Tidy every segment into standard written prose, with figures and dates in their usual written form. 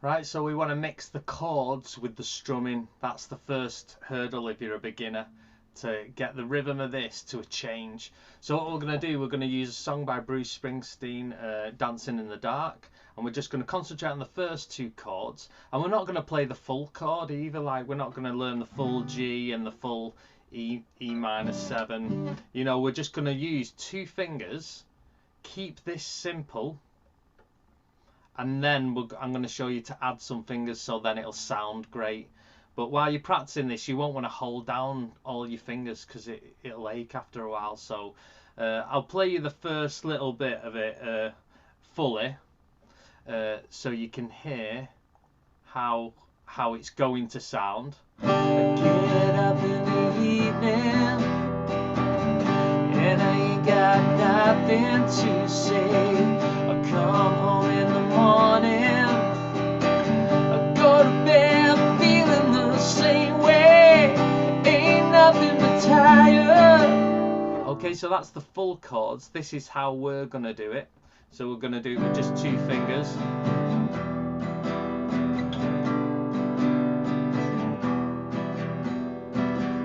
Right, so we want to mix the chords with the strumming. That's the first hurdle if you're a beginner, to get the rhythm of this to a change. So what we're going to do, we're going to use a song by Bruce Springsteen, Dancing in the Dark, and we're just going to concentrate on the first two chords, and we're not going to play the full chord either. Like, we're not going to learn the full G and the full E minor 7. You know, we're just going to use two fingers, keep this simple, and then I'm going to show you to add some fingers so then it'll sound great. But while you're practicing this, you won't want to hold down all your fingers because it'll ache after a while. So I'll play you the first little bit of it fully, so you can hear how it's going to sound. Get up in the evening and I ain't got nothing to say. I come home in the morning, I go to bed feeling the same way. Ain't nothing but tired. Okay, so that's the full chords. This is how we're gonna do it. So we're gonna do it with just two fingers.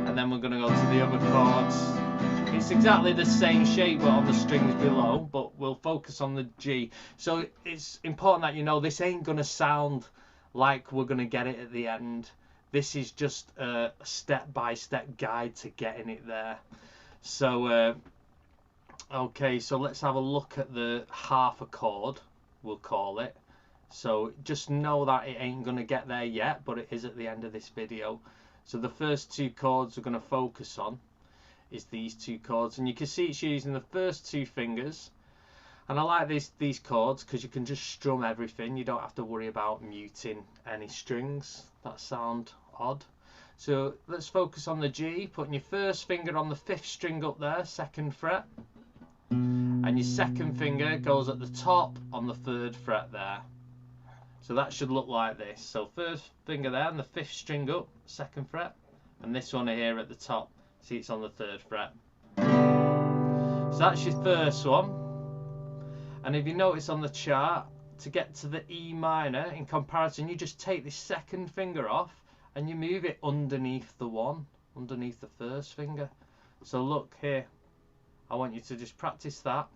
And then we're gonna go to the other chords. It's exactly the same shape but on the strings below, but we'll focus on the G. So it's important that you know this ain't going to sound like we're going to get it at the end. This is just a step-by-step guide to getting it there. So, okay, so let's have a look at the half a chord, we'll call it. So just know that it ain't going to get there yet, but it is at the end of this video. So the first two chords we're going to focus on is these two chords, and you can see it's using the first two fingers. And I like these chords because you can just strum everything. You don't have to worry about muting any strings that sound odd. So let's focus on the G, putting your first finger on the 5th string up there, 2nd fret, and your second finger goes at the top on the 3rd fret there. So that should look like this. So first finger there on the 5th string up, 2nd fret, and this one here at the top. See, it's on the 3rd fret. So that's your first one. And if you notice on the chart, to get to the E minor, in comparison, you just take this second finger off and you move it underneath the one, underneath the first finger. So look here, I want you to just practice that.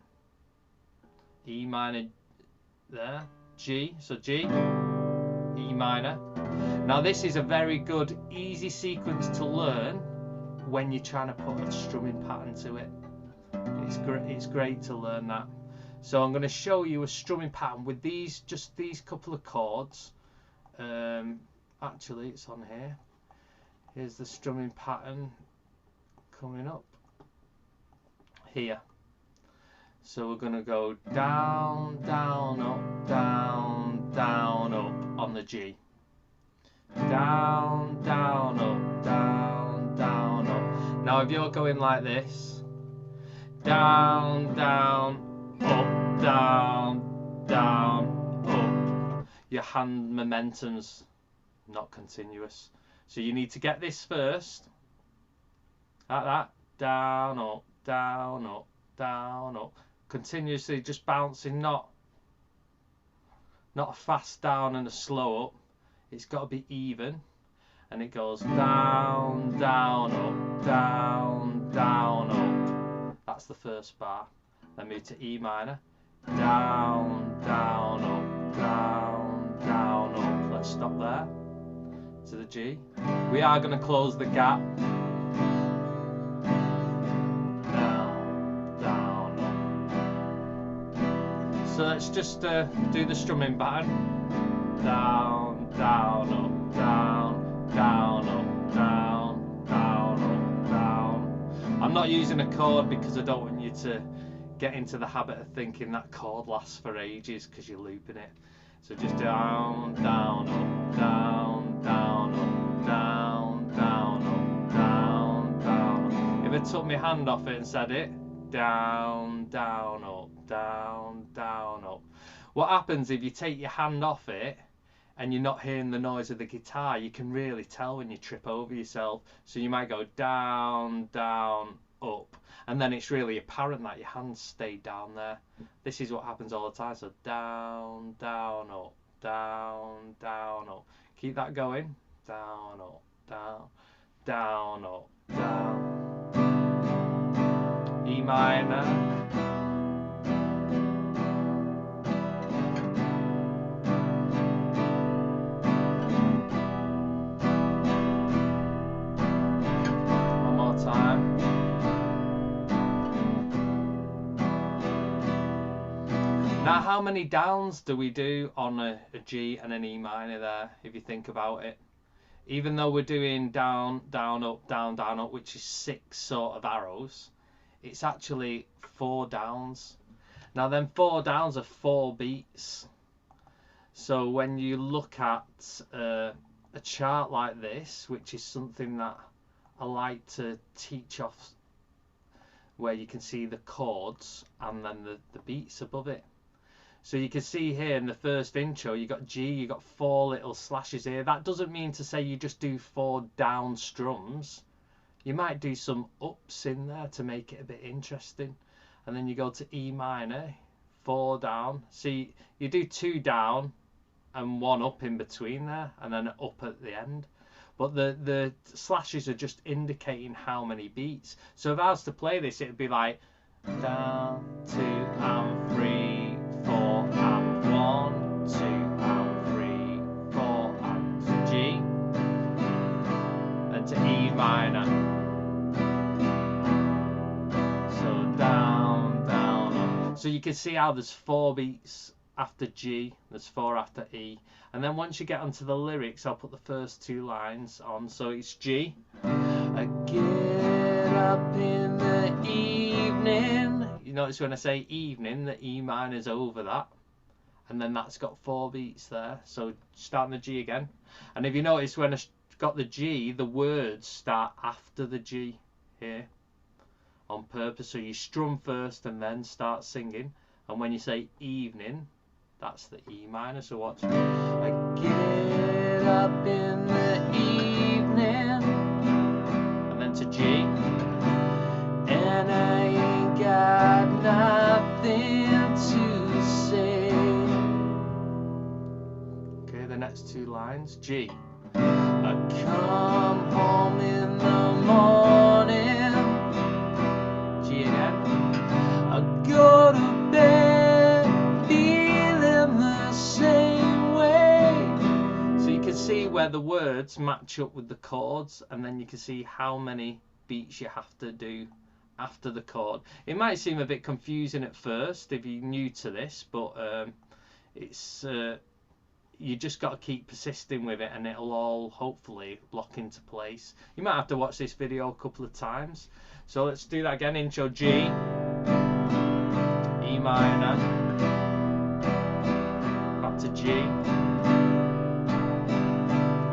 E minor there, G, so G, E minor. Now this is a very good, easy sequence to learn when you're trying to put a strumming pattern to it. It's great to learn that. So I'm going to show you a strumming pattern with just these couple of chords. Actually, it's on here. Here's the strumming pattern coming up here. So we're going to go down, down, up, down, down, up on the G. Down, down, up, down, down, up. Now if you're going like this, down, down, up, down, down, up, your hand momentum's not continuous. So you need to get this first, like that, down, up, down, up, down, up, continuously just bouncing, not a fast down and a slow up. It's got to be even, and it goes down, down, up, down, down, up. That's the first bar. Then move to E minor, down, down, up, down, down, up. Let's stop there. To the G. We are going to close the gap. Down, down, up. So let's just do the strumming pattern. Down, down, up, down, down, up, down, down, up, down. I'm not using a chord because I don't want you to get into the habit of thinking that chord lasts for ages because you're looping it. So just down, down, up, down, down, up, down, down, up, down, down. If I took my hand off it and said it, down, down, up, down, down, up. What happens if you take your hand off it and you're not hearing the noise of the guitar? You can really tell when you trip over yourself. So you might go down, down, up, and then it's really apparent that your hands stay down there. This is what happens all the time. So down, down, up, down, down, up. Keep that going. Down, up, down, down, up, down. E minor. One more time. Now, how many downs do we do on a G and an E minor there, if you think about it? Even though we're doing down, down, up, down, down, up, which is 6 sort of arrows, it's actually 4 downs. Now, then 4 downs are 4 beats. So when you look at a chart like this, which is something that I like to teach off, where you can see the chords and then the beats above it. So you can see here in the first intro, you got G, you got 4 little slashes here. That doesn't mean to say you just do 4 down strums. You might do some ups in there to make it a bit interesting. And then you go to E minor, 4 down. See, you do 2 down and 1 up in between there, and then up at the end. But the slashes are just indicating how many beats. So if I was to play this, it would be like down, 2 and 3. 4 and 1, 2 and 3, 4 and G, then to E minor. So down, down, up. So you can see how there's 4 beats after G, there's 4 after E, and then once you get onto the lyrics, I'll put the first 2 lines on. So it's G. I get up in the evening. You notice when I say evening, the E minor's over that, and then that's got 4 beats there. So starting the G again, and if you notice when I got the G, the words start after the G here on purpose. So you strum first and then start singing, and when you say evening, that's the E minor. So watch. I get up in the evening, and then to G, and I ain't got nothing to say. Okay, the next 2 lines. G. I come home in the morning. G again. I go to bed feeling the same way. So you can see where the words match up with the chords, and then you can see how many beats you have to do after the chord. It might seem a bit confusing at first if you're new to this, but it's you just got to keep persisting with it, and it'll all hopefully lock into place. You might have to watch this video a couple of times. So let's do that again. Intro G, E minor, back to G,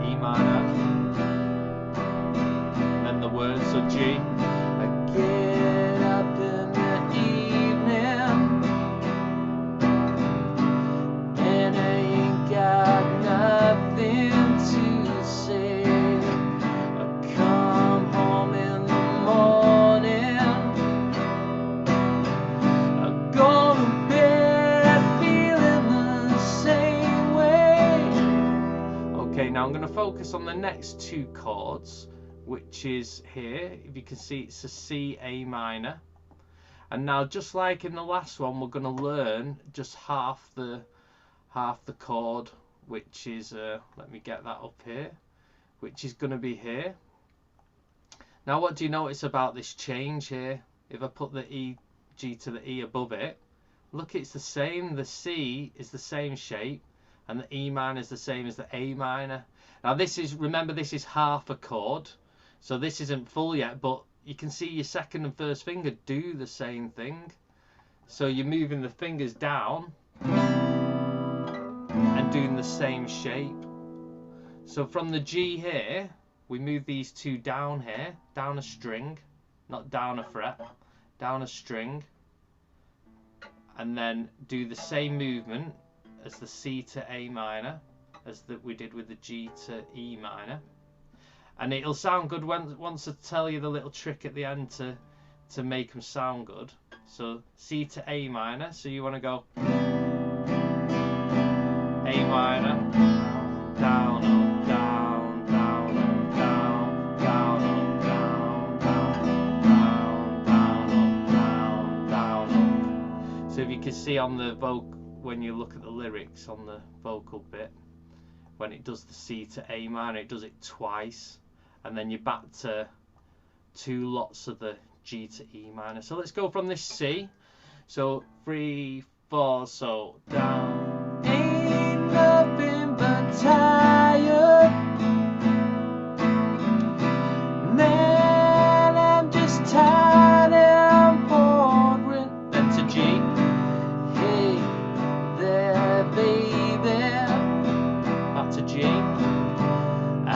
E minor, and then the words. So G. Get up in the evening, and I ain't got nothing to say. I come home in the morning, I go to bed feeling the same way. Okay, now I'm going to focus on the next 2 chords, which is here. If you can see, it's a C, A minor. And now, just like in the last one, we're going to learn just half the chord, which is let me get that up here, which is going to be here. Now, what do you notice about this change here? If I put the E, G to the E above it, look, it's the same. The C is the same shape, and the E minor is the same as the A minor. Now, this is, remember, this is half a chord. So this isn't full yet, but you can see your second and first finger do the same thing. So you're moving the fingers down and doing the same shape. So from the G here, we move these 2 down here, down a string, not down a fret, down a string, and then do the same movement as the C to A minor as that we did with the G to E minor. And it'll sound good once I tell you the little trick at the end to make them sound good. So C to A minor, so you want to go A A minor, down, up, down, down, up, down, down, up, down, down, down, down, up, down, up. So if you can see on the vocal, when you look at the lyrics on the vocal bit, when it does the C to A minor, it does it twice, and then you're back to 2 lots of the G to E minor. So let's go from this C. So 3, 4, so down. Ain't nothing but tired, man, I'm just tired and bored with. Then to G. Hey there, baby. Back to G. I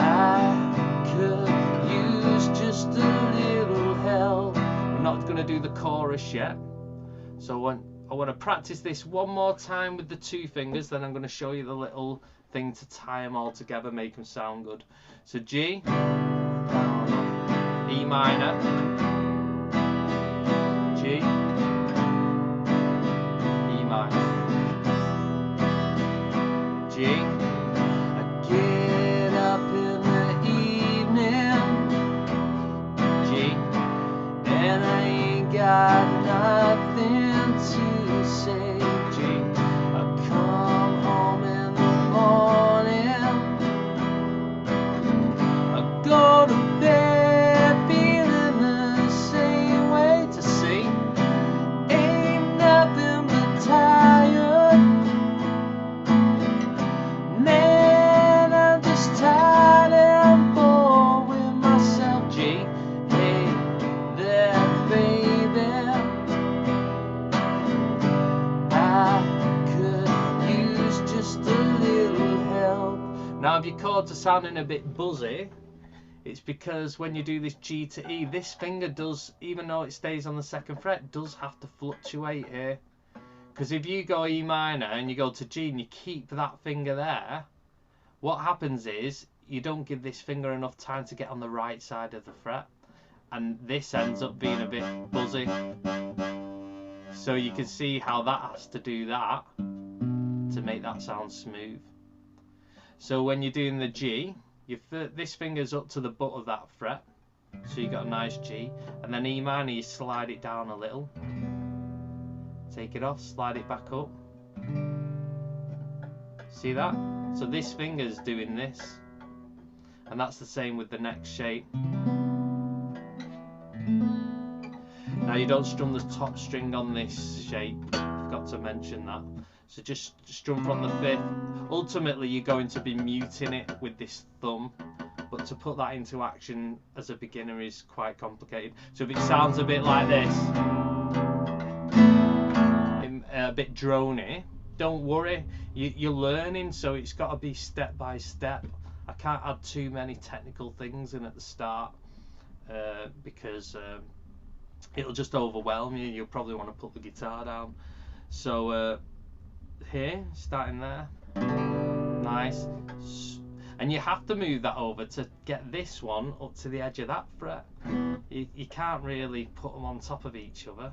could use just a little help. I'm not going to do the chorus yet. So I want to practice this one more time with the 2 fingers, then I'm going to show you the little thing to tie them all together, make them sound good. So G, E minor, G, E minor, G. I get up in the evening, G, and I ain't got nothing to say, G. I come home in the morning, I go to bed feeling the same way. To C, ain't nothing but tired, man, I'm just tired and bored with myself, G. Hey there, baby, now if your chords are sounding a bit buzzy, it's because when you do this G to E, this finger does, even though it stays on the 2nd fret, does have to fluctuate here. Because if you go E minor and you go to G and you keep that finger there, what happens is you don't give this finger enough time to get on the right side of the fret, and this ends up being a bit buzzy. So you can see how that has to do that to make that sound smooth. So when you're doing the G, this finger's up to the butt of that fret, so you got a nice G, and then E minor, you slide it down a little, take it off, slide it back up. See that? So this finger's doing this, and that's the same with the next shape. Now you don't strum the top string on this shape, forgot to mention that. So just strum from the 5th. Ultimately you're going to be muting it with this thumb, but to put that into action as a beginner is quite complicated. So if it sounds a bit like this, a bit drony, don't worry, you're learning, so it's got to be step by step. I can't add too many technical things in at the start because it'll just overwhelm you. You'll probably want to put the guitar down. So here, starting there, nice, and you have to move that over to get this one up to the edge of that fret. You can't really put them on top of each other,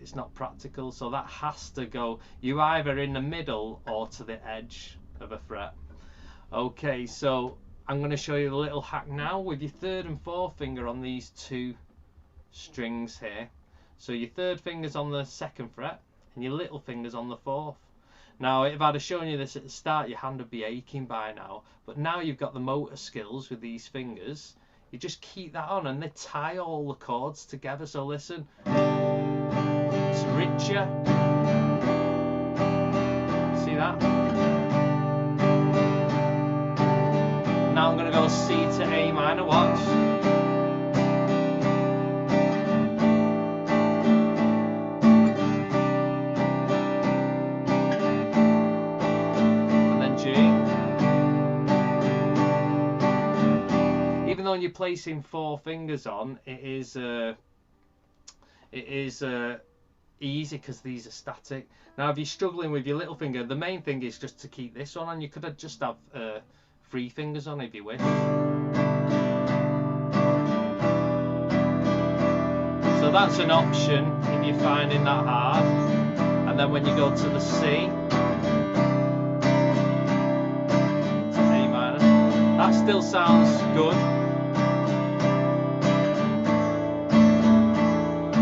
it's not practical, so that has to go, you either in the middle or to the edge of a fret. Okay, so I'm going to show you the little hack now with your 3rd and 4th finger on these 2 strings here. So your 3rd finger's on the 2nd fret and your little finger's on the 4th. Now if I'd have shown you this at the start, your hand would be aching by now, but now you've got the motor skills with these fingers, you just keep that on and they tie all the chords together. So listen, it's richer, see that? Now I'm going to go C to A minor, watch. When you're placing 4 fingers on, it is easy because these are static. Now if you're struggling with your little finger, the main thing is just to keep this on, and you could have just have 3 fingers on if you wish. So that's an option if you're finding that hard. And then when you go to the C, that still sounds good.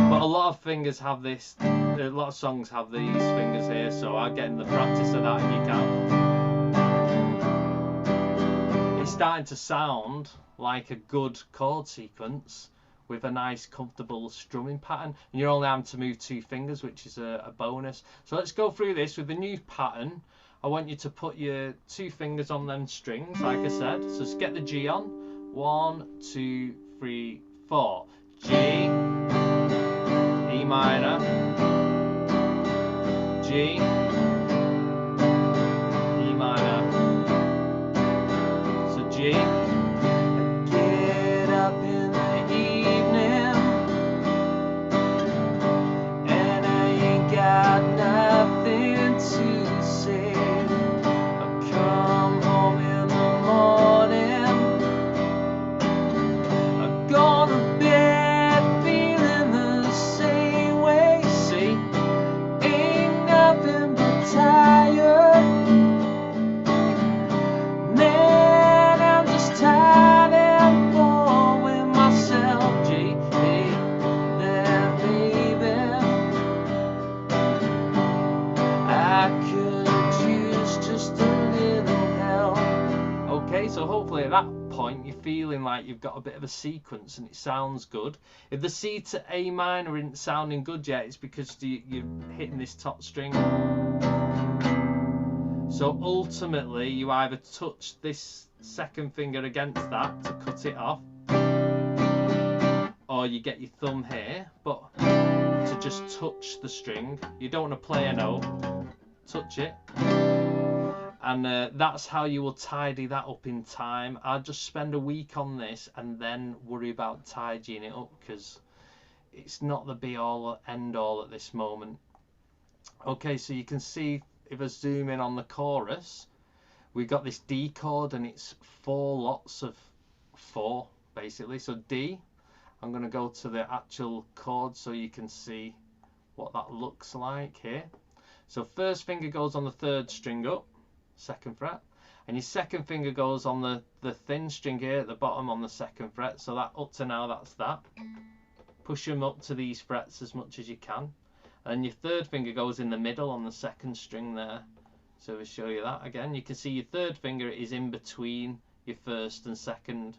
But a lot of fingers have this, a lot of songs have these fingers here, so I'll get in the practice of that if you can. It's starting to sound like a good chord sequence with a nice comfortable strumming pattern, and you're only having to move 2 fingers, which is a bonus. So let's go through this with the new pattern. I want you to put your 2 fingers on them strings, like I said. So let's get the G on. 1, 2, 3, 4. G, E minor, G, E minor. So G. Get up in the evening and I ain't got nothing to say. Come home in the morning, I go to bed feeling the same way. See, ain't nothing but tired. Man, I'm just tired and bored with myself. G, hey there, baby, I could use just a little help. Okay, so hopefully at that point you're feeling like you've got a bit of a sequence and it sounds good. If the C to A minor isn't sounding good yet, it's because you're hitting this top string. So ultimately you either touch this second finger against that to cut it off, or you get your thumb here, but to just touch the string. You don't want to play a note, touch it. And that's how you will tidy that up in time. I'll just spend a week on this and then worry about tidying it up, because it's not the be all or end all at this moment. Okay, so you can see if I zoom in on the chorus, we've got this D chord and it's 4 lots of 4 basically. So D, I'm going to go to the actual chord so you can see what that looks like here. So first finger goes on the 3rd string up, 2nd fret, and your second finger goes on the thin string here at the bottom on the 2nd fret. So that up to now, that's that. Push them up to these frets as much as you can, and your 3rd finger goes in the middle on the 2nd string there. So we'll show you that again. You can see your 3rd finger is in between your 1st and 2nd.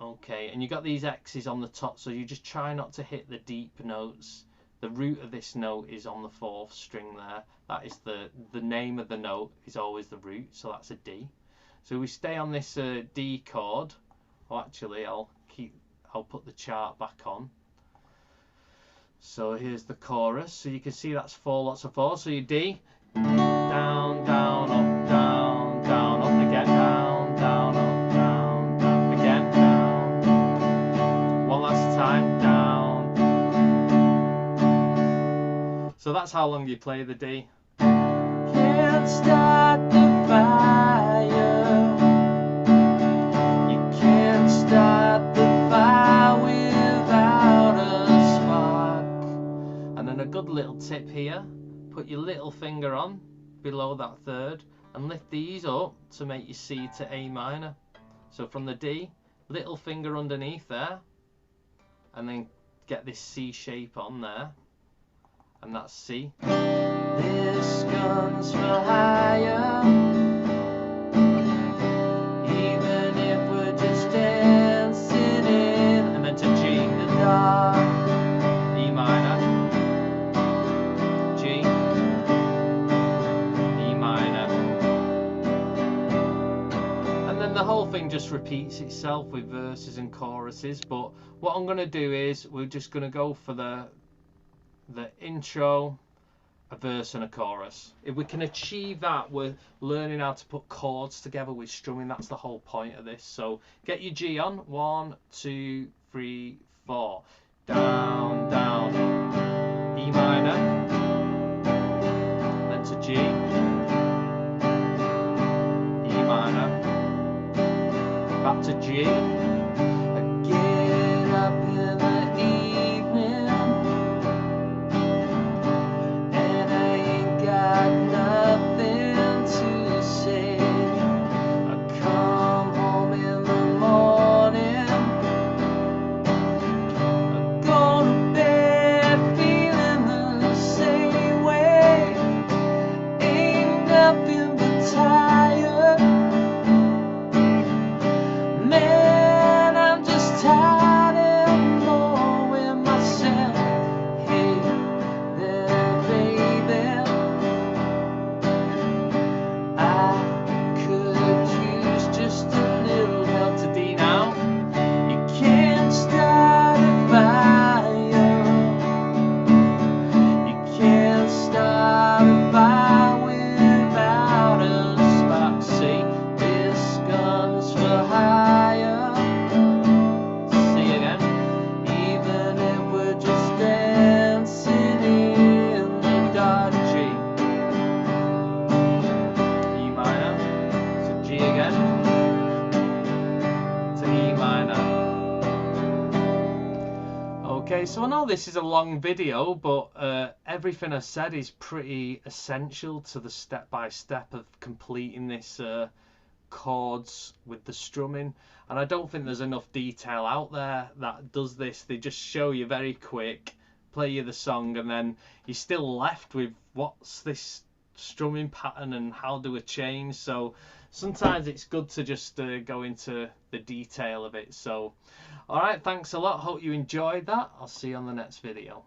Okay, and you got these X's on the top, so you just try not to hit the deep notes. The root of this note is on the 4th string there. That is the name of the note is always the root, so that's a D. So we stay on this D chord. Oh, actually, I'll put the chart back on. So here's the chorus. So you can see that's 4 lots of 4. So your D, down, down, up, down, down, up again, down, down, up, down, down, again, down. One last time, down. So that's how long you play the D. Can't start the fire. You can't start the fire without a spark. And then a good little tip here. Put your little finger on below that 3rd and lift these up to make your C to A minor. So from the D, little finger underneath there, and then get this C shape on there, and that's C. This gun's for hire, even if we're just dancing in. And then to G, the dark, E minor, G, E minor. And then the whole thing just repeats itself with verses and choruses. But what I'm going to do is we're just going to go for the intro, a verse and a chorus. If we can achieve that, we're learning how to put chords together with strumming. That's the whole point of this. So get your G on. 1, 2, 3, 4. Down, down, E minor, then to G, E minor, back to G. Get up in the evening and I ain't got nothing to say. I Okay, so I know this is a long video, but everything I said is pretty essential to the step-by-step of completing this chords with the strumming, and I don't think there's enough detail out there that does this. They just show you very quick, play you the song, and then you're still left with what's this strumming pattern and how do we change. So sometimes it's good to just go into the detail of it. So alright, thanks a lot, hope you enjoyed that. I'll see you on the next video.